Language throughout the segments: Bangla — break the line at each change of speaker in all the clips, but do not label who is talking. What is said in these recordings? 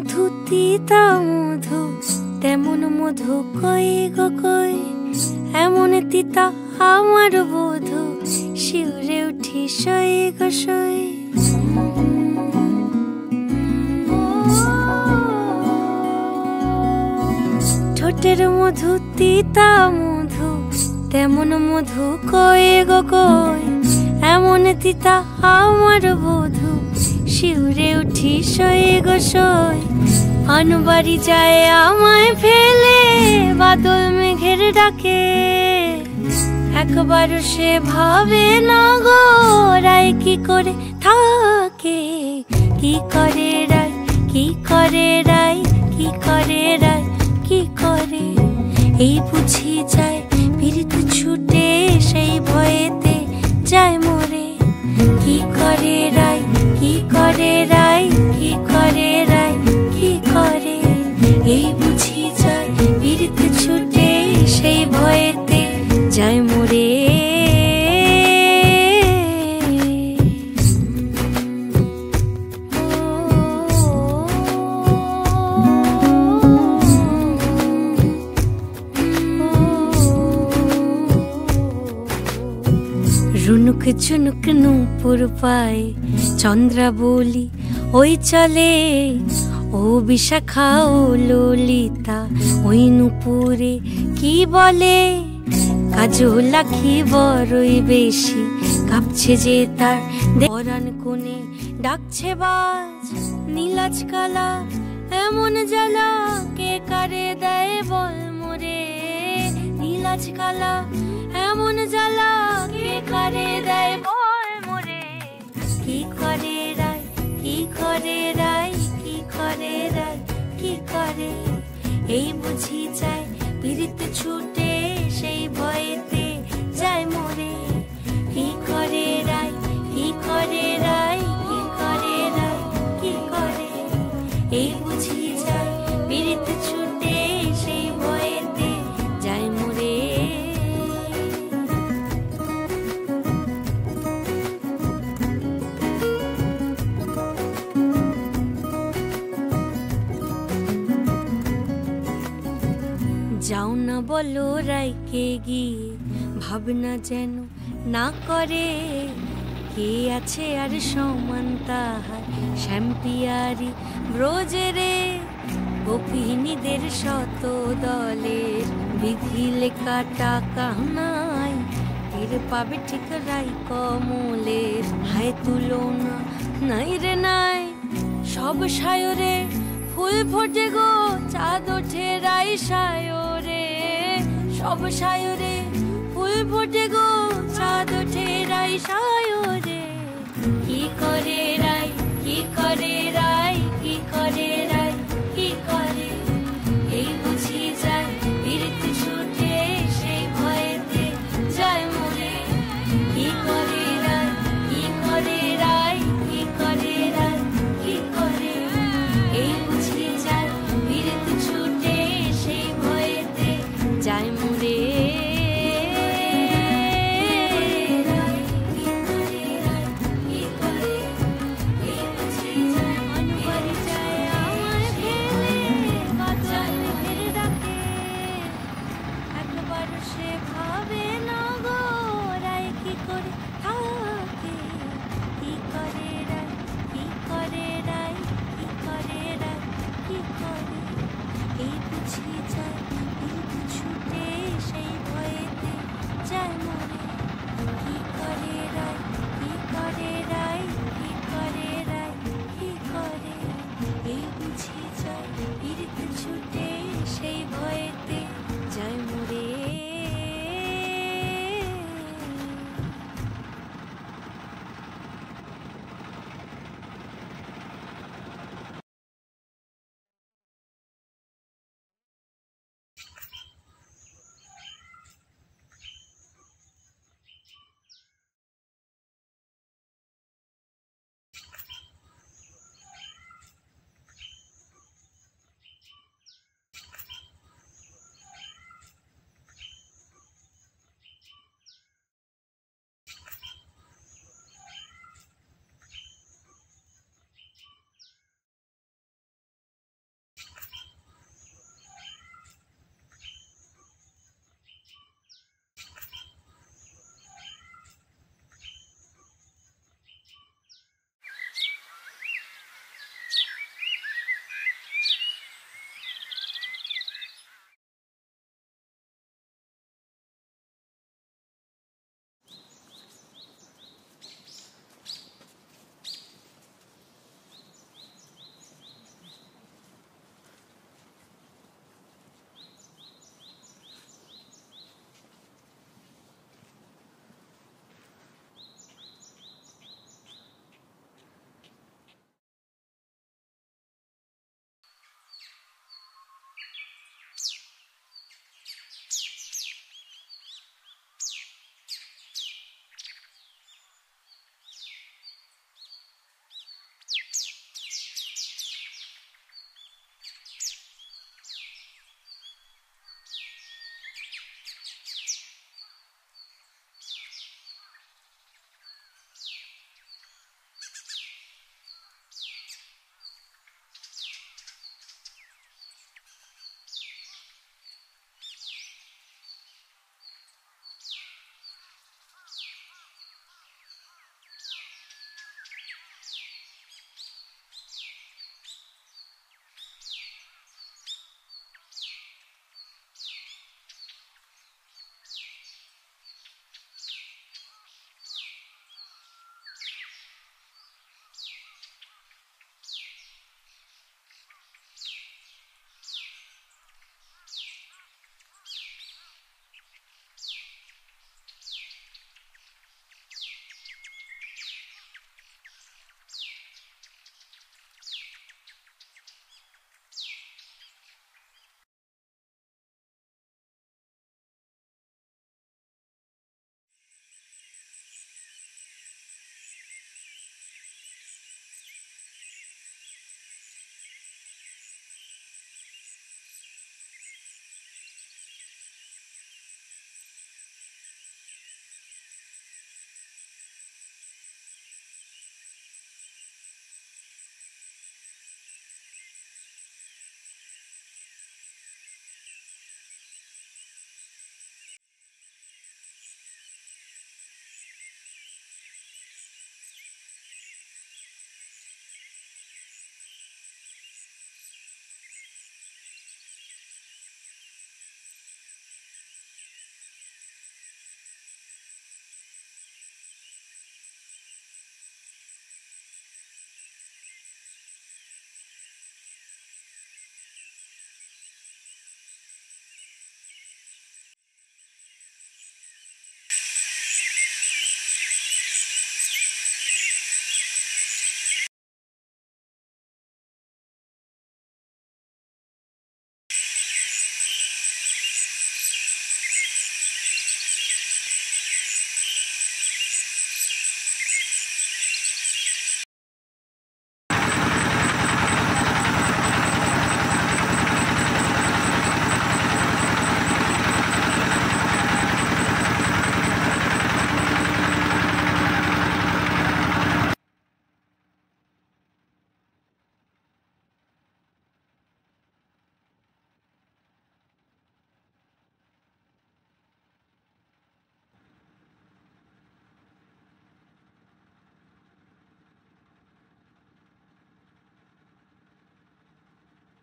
মধু তিতা মধু তেমন মধু কই গো কই, এমন তিতা আমার বধু শিউরে উঠি সই গো সই। ঠোঁটের মধু তিতা মধু তেমন মধু কই গো কই, এমন তিতা আমার বধু শিউরে উঠি সই গো সই। আনবাড়ি যায় আমায় ফেলে বাদল মেঘের ডাকে, একবারও সে ভাবে না গো রায় কি করে থাকে। কি করে রায়, কি করে রায়, কি করে রায়, কি করে এই বুঝি যায় পীড়িত ছুটে সেই ভয়েতে যায় মরে। কি করে রায়, কি করে রায়, কি করে রায়, কি করে এই বুঝি যায় পীড়িত ছুটে সেই ভয়েতে যায় মরে। রুনুক ঝুনুক নূপুর পায় চন্দ্রা বলি ওই চলে, ও বিশাখা ও ললিতা ওই নূপুরে কি বলে। কাজল আঁখি বড়ই বেশি কাঁপছে যে তার পরাণ কোণে ডাকছে বাজ। নীলাজ কালা এমন জ্বালা কে কারে দেয় বল মোরে। নীলাজ কালা এমন জ্বালা কে কারে দেয় বল মোরে। কি করে রায়, কি করে রায়, কি করে রায়, কি করে এই বুঝি যায় পীড়িত ছুটে সেই ভয়েতে যায় মরে। কি করে রায়, কি করে রায়, কি করে রায়, কি করে এই বুঝি যায় পীড়িত ছুটে সেই ভয়েতে যায় মরে। যাও না বলো রাইকে গিয়ে ভাবনা যেন না করে। কে আছে আর সমান তাহার শ্যাম্পিয়ারি ব্রোজে রে। গোপিনীদের শত দলের বিধি লেখা টাকা নাই, টের পাবে ঠিক রাই কমলের হায় তুলনা নাই রে নাই। সব সায়রে ফুল ফোটে গো চাঁদ ওঠে রাই সায়রে। সব সায়রে ফুল ফোটে গো চাঁদ ওঠে রাই সায়রে। কি করে রাই, কি করে রাই, কি করে রাই, কি করে এই বুঝি যায় পীড়িত ছুটে সেই ভয়েতে যায় মরে। কি করে রাই, কি করে রাই, কি করে রাই, কি করে এই বুঝি যায় পীড়িত ছুটে সেই ভয়েতে যায় মরে। সে ভাবে না গো রায় কি করে থাকে। কি করে রায়, কি করে রায়, কি করে রায়, কি করে এই বুঝি যায় পীড়িত ছুটে সেই ভয়েতে যায় মরে। কি করে রায়, কি করে রায়, কি করে রায়, কি করে এই বুঝি যায় পীড়িত ছুটে সেই ভয়েতে যায় মরে।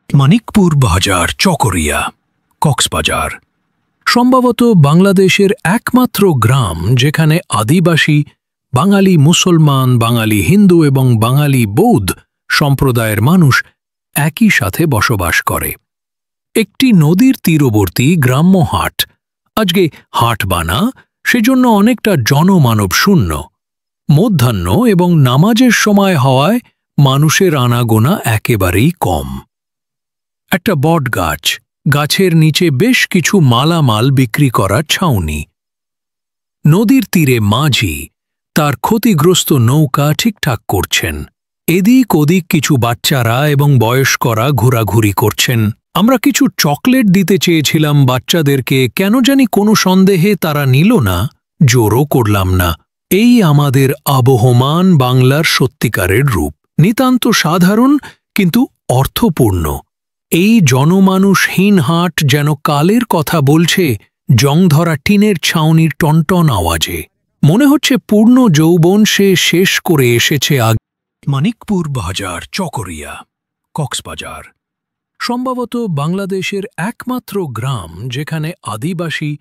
মানিকপুর বাজার চকরিয়া কক্সবাজার সম্ভবত বাংলাদেশের একমাত্র গ্রাম যেখানে আদিবাসী, বাঙালি মুসলমান, বাঙালি হিন্দু এবং বাঙালি বৌদ্ধ সম্প্রদায়ের মানুষ একই সাথে বসবাস করে। একটি নদীর তীরবর্তী গ্রাম্য হাট। আজকে হাট বানা, সেজন্য অনেকটা জনমানব শূন্য। মধ্যাহ্ন এবং নামাজের সময় হওয়ায় মানুষের আনাগোনা একেবারেই কম। একটা বট গাছ, গাছের নিচে বেশ কিছু মালামাল বিক্রি করার ছাউনি। নদীর তীরে মাঝি তার ক্ষতিগ্রস্ত নৌকা ঠিকঠাক করছেন। এদিক ওদিক কিছু বাচ্চারা এবং বয়স্করা ঘোরাঘুরি করছেন। আমরা কিছু চকলেট দিতে চেয়েছিলাম বাচ্চাদেরকে, কেন জানি কোনো সন্দেহে তারা নিল না, জোরও করলাম না। এই আমাদের আবহমান বাংলার সত্যিকারের রূপ, নিতান্ত সাধারণ কিন্তু অর্থপূর্ণ। এই জনমানুষহীন হাট যেন কালের কথা বলছে, জংধরা টিনের ছাউনির টনটন আওয়াজে। মনে হচ্ছে পূর্ণ যৌবন সে শেষ করে এসেছে আগে। মানিকপুর বাজার চকরিয়া কক্সবাজার সম্ভবত বাংলাদেশের একমাত্র গ্রাম যেখানে আদিবাসী,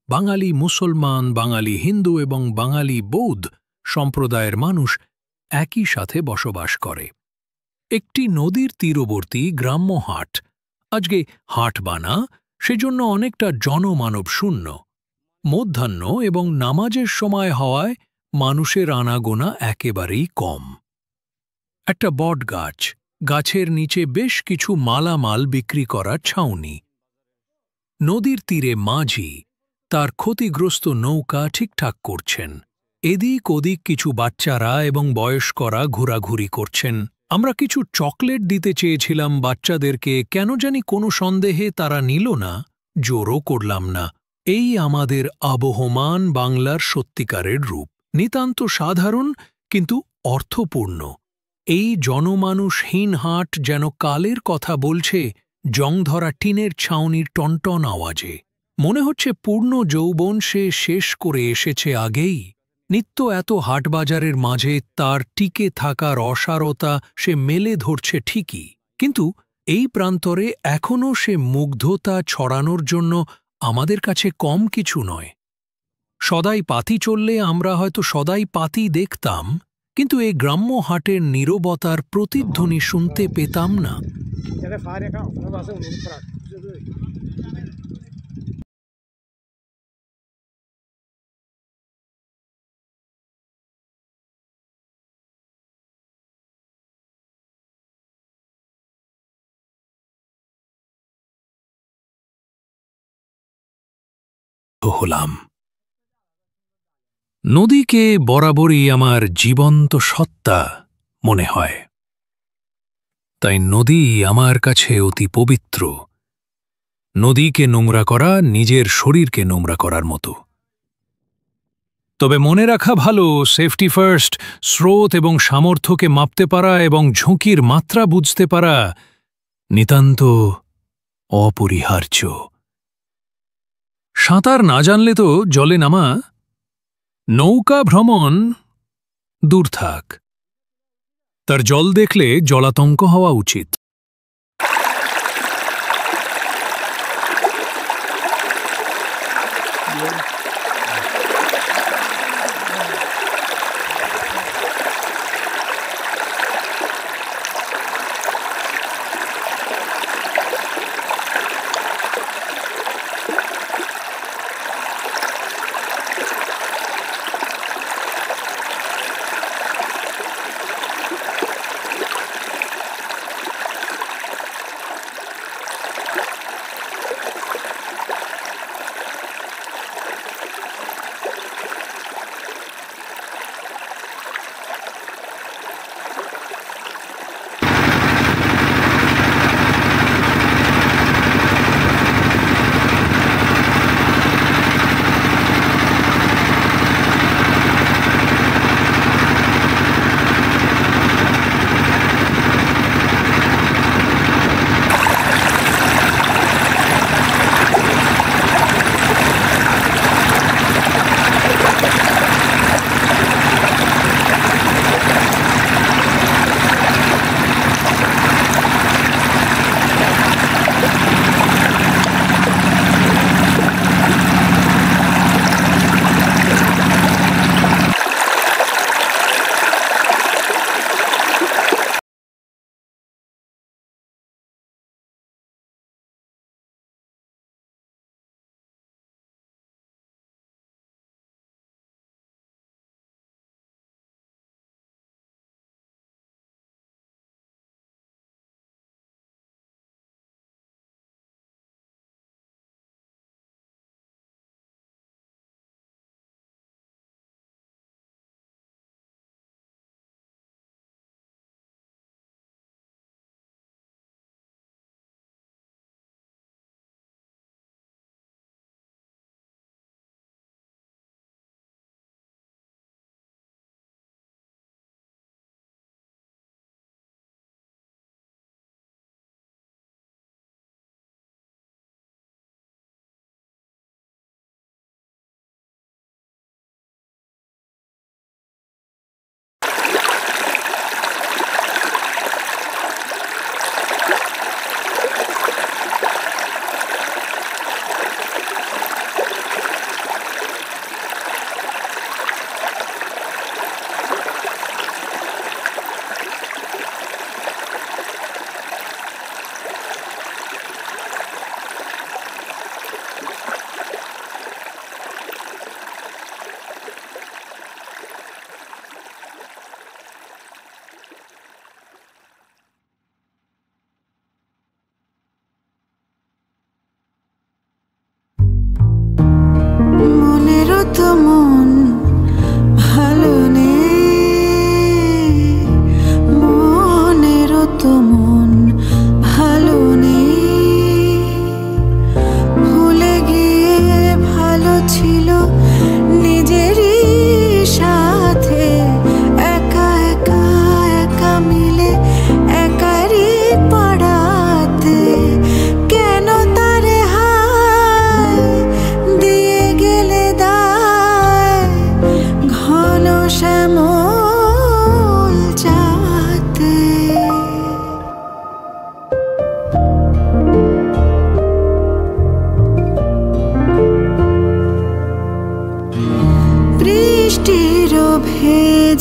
বাঙালি মুসলমান, বাঙালি হিন্দু এবং বাঙালি বৌদ্ধ সম্প্রদায়ের মানুষ একই সাথে বসবাস করে। একটি নদীর তীরবর্তী গ্রাম্য হাট। আজকে হাট বানা, সেজন্য অনেকটা জনমানব শূন্য। মধ্যাহ্ন এবং নামাজের সময় হওয়ায় মানুষের আনাগোনা একেবারেই কম। একটা বট গাছ, গাছের নিচে বেশ কিছু মালামাল বিক্রি করার ছাউনি। নদীর তীরে মাঝি তার ক্ষতিগ্রস্ত নৌকা ঠিকঠাক করছেন। এদিক ওদিক কিছু বাচ্চারা এবং বয়স্করা ঘোরাঘুরি করছেন। আমরা কিছু চকলেট দিতে চেয়েছিলাম বাচ্চাদেরকে, কেন জানি কোনো সন্দেহে তারা নিল না, জোরও করলাম না। এই আমাদের আবহমান বাংলার সত্যিকারের রূপ, নিতান্ত সাধারণ কিন্তু অর্থপূর্ণ। এই জনমানুষহীন হাট যেন কালের কথা বলছে, জংধরা টিনের ছাউনির টনটন আওয়াজে। মনে হচ্ছে পূর্ণ যৌবন সে শেষ করে এসেছে আগেই। নিত্য এত হাটবাজারের মাঝে তার টিকে থাকার অসারতা সে মেলে ধরছে ঠিকই, কিন্তু এই প্রান্তরে এখনও সে মুগ্ধতা ছড়ানোর জন্য আমাদের কাছে কম কিছু নয়। সদাই পাতি চললে আমরা হয়তো সদাই পাতি দেখতাম, কিন্তু এই গ্রাম্য হাটের নীরবতার প্রতিধ্বনি শুনতে পেতাম না। হলাম। নদীকে বরাবরই আমার জীবন্ত সত্তা মনে হয়, তাই নদী আমার কাছে অতি পবিত্র। নদীকে নোংরা করা নিজের শরীরকে নোংরা করার মতো। তবে মনে রাখা ভালো, সেফটি ফার্স্ট, স্রোত এবং সামর্থ্যকে মাপতে পারা এবং ঝুঁকির মাত্রা বুঝতে পারা নিতান্ত অপরিহার্য। সাঁতার না জানলে তো জলে নামা, নৌকা ভ্রমণ দূর থাক, তার জল দেখলে জলাতঙ্ক হওয়া উচিত।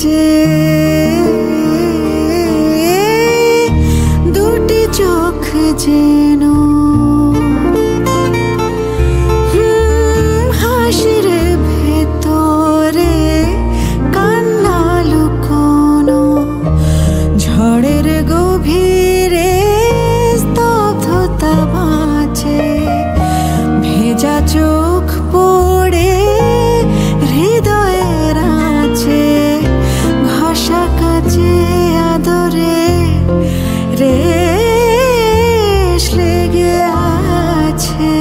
যে দুটি চোখ যেন হাসির ভেতরে কান্না লুকোনো, ঝড়ের গভীরে স্তব্ধতা বাঁচে, ভেজা চোখ পড়ে হৃদয়ের আছে, ঘষা কাছে আদরে রেশ লেগে আছে।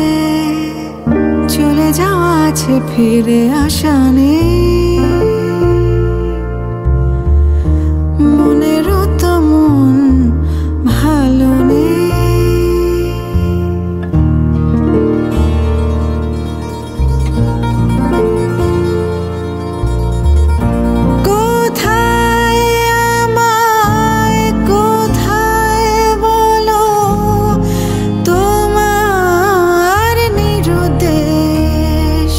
চলে যাওয়া আছে, ফিরে আসা নেই, মনেরও তো মন ভালো নেই। কোথায় আমায়, কোথায় বলো তোমার নিরুদ্দেশ,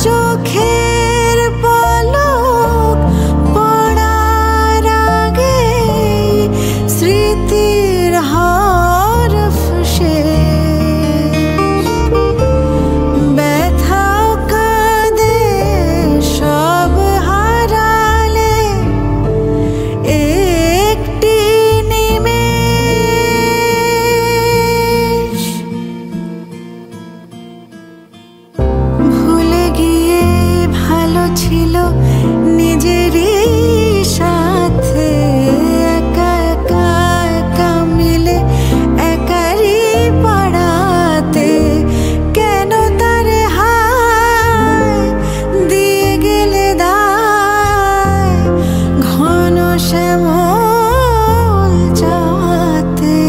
চোখের পলক পড়ার আগে স্মৃতির হরফ শেষ। ব্যথাও কাঁদে সব হারালে একটি নিমেষ। ভুলে গিয়ে ভালো ছিল নিজেরই সাথে, একা একা একা মিলে একারই পাড়াতে। কেন তারে হায় দিয়ে গেলে দায়, ঘন শ্যামল চাওয়াতে।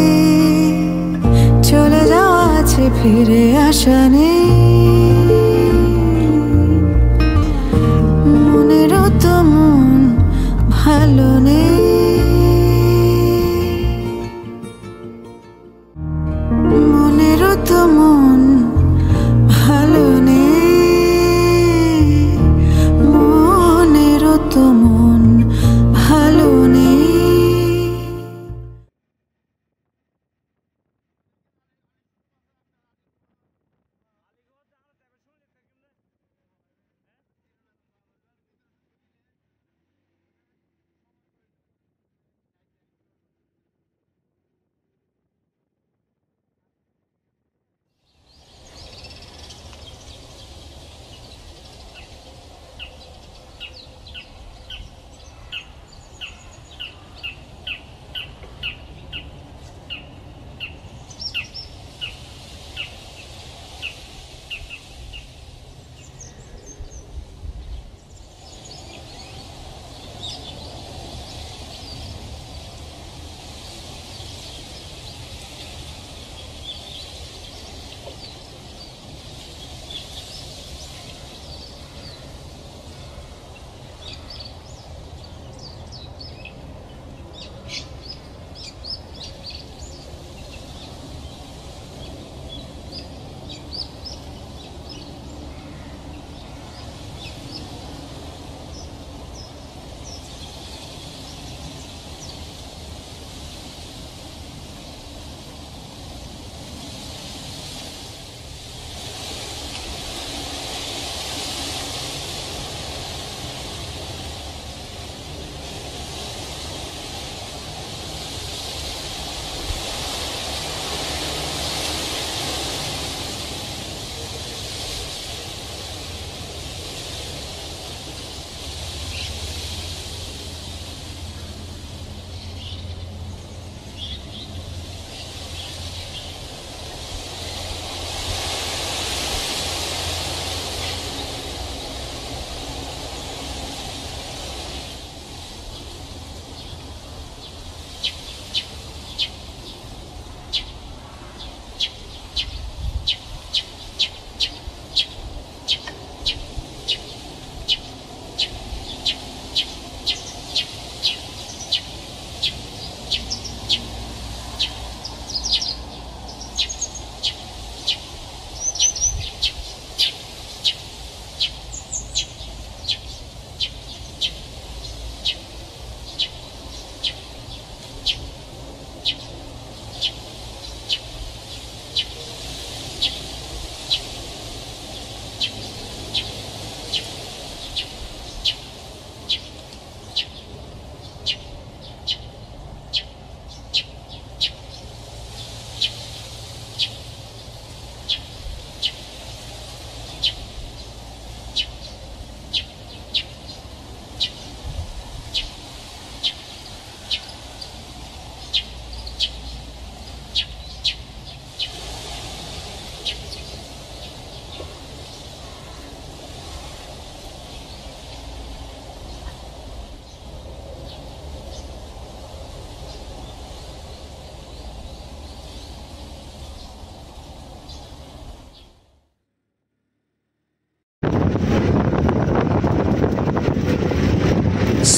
চলে যাওয়া আছে, ফিরে আসা নেই, মনেরও তো মন ভালো নেই, মনেরও তো মন ভালো নেই, মনেরও তো মন ভালো নেই।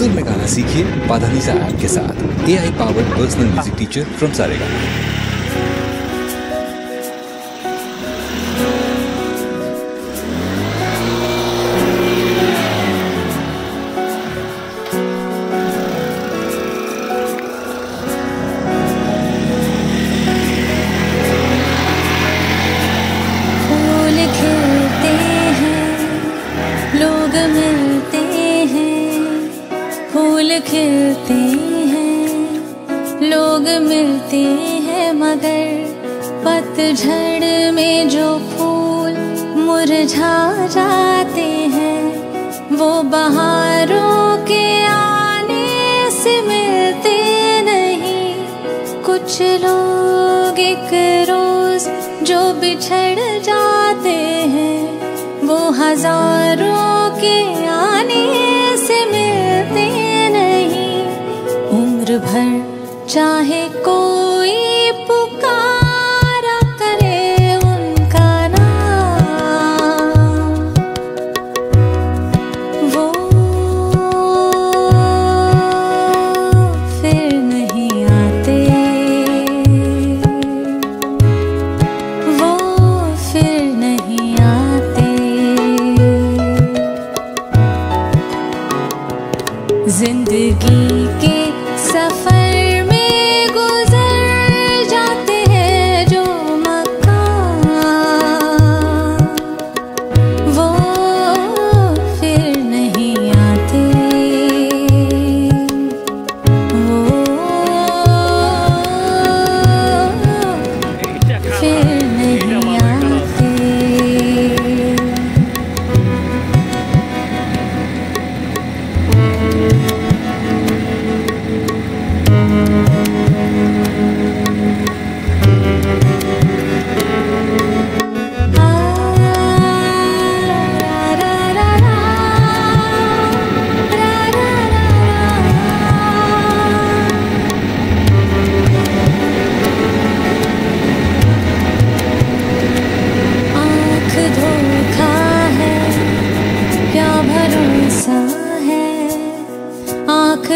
सुर में गाना सीखिए पाधानीसा ऐप के साथ। AI powered personal music teacher from Saregama.
खिलते हैं, लोग मिलते हैं, मगर पतझड़ में जो फूल मुरझा जाते हैं वो बहारों के आने से मिलते नहीं। कुछ लोग एक रोज जो बिछड़ जाते हैं वो हजारों के आने से मिलते भर चाहे कोई पुकारा करे उनका नाम, वो फिर नहीं आते, वो फिर नहीं आते। जिंदगी के सफर में गुजर जाते हैं जो मकाम, वो फिर नहीं आते, वो फिर नहीं आते।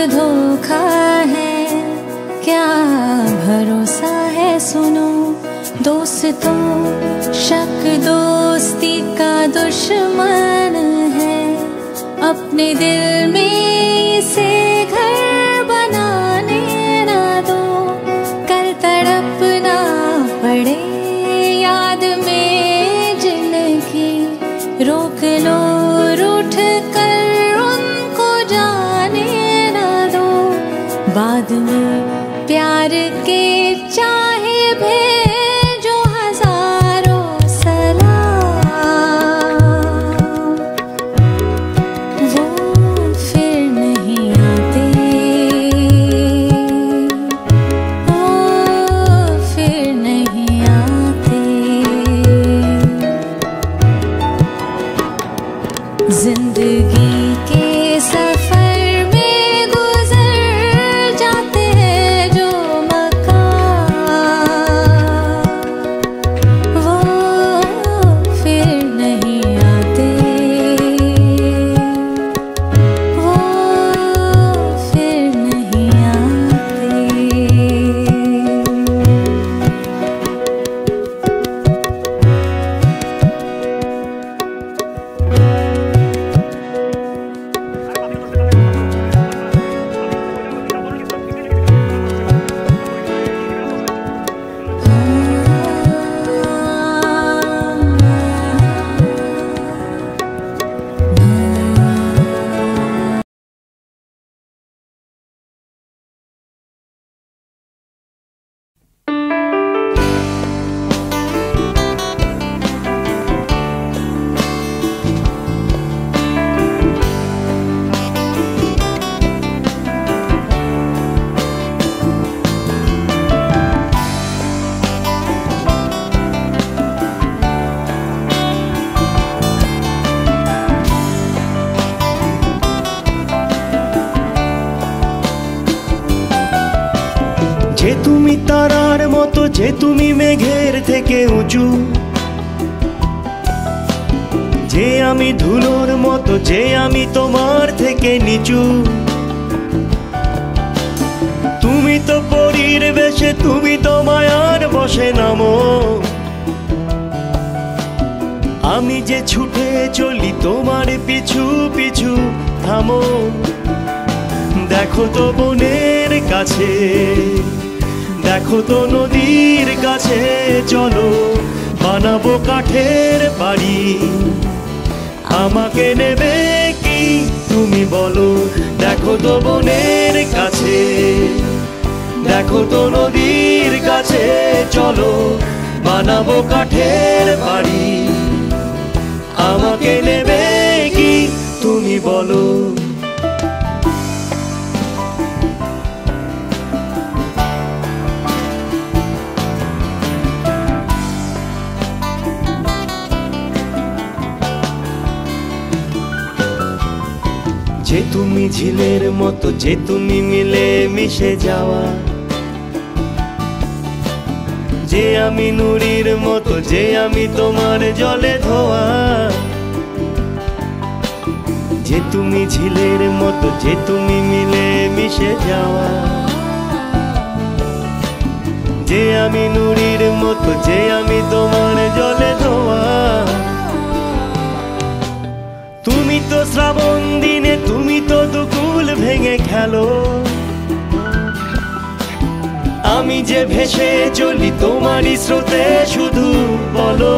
धोखा है क्या भरोसा है, सुनो दोस्तों शक दोस्ती का दुश्मन है। अपने दिल में इसे घर बनाने ना दो, कल तड़पना पड़े याद में जिंदगी। रोक लो रूठ कर उनको जाने बाद में प्यार के चाहे भेजो हजारों सलाम, वो फिर नहीं आते, वो फिर नहीं आते। जिंदगी के सफर
যে তুমি তারার মতো, যে তুমি মেঘের থেকে উঁচু, যে আমি ধুলোর মতো, যে আমি তোমার থেকে নিচু। নদীর বেশে তুমি তো মায়ার বসে নামো। আমি যে ছুটে চলি তোমার পিছু পিছু থামো। দেখো তো বনের কাছে, দেখো তো নদীর কাছে, চলো বানাবো কাঠের বাড়ি। আমাকে নেবে কি তুমি বলো? দেখো তো বনের কাছে, দেখো তো নদীর কাছে, চলো বানাবো কাঠের বাড়ি। আমাকে নেবে কি তুমি বলো? যে তুমি ঝিলের মতো, যে তুমি মিলে মিশে যাওয়া, যে আমি নুড়ির মতো, যে আমি তোমার জলে ধোয়া। যে তুমি ঝিলের মতো, যে তুমি মিলে মিশে যাওয়া, যে আমি নুড়ির মতো, যে আমি তোমার জলে ধোয়া। তুমি তো শ্রাবণ দিনে, তুমি তো দুকুল ভেঙে খেলো। আমি যে ভেসে চলি তোমারই স্রোতে, শুধু বলো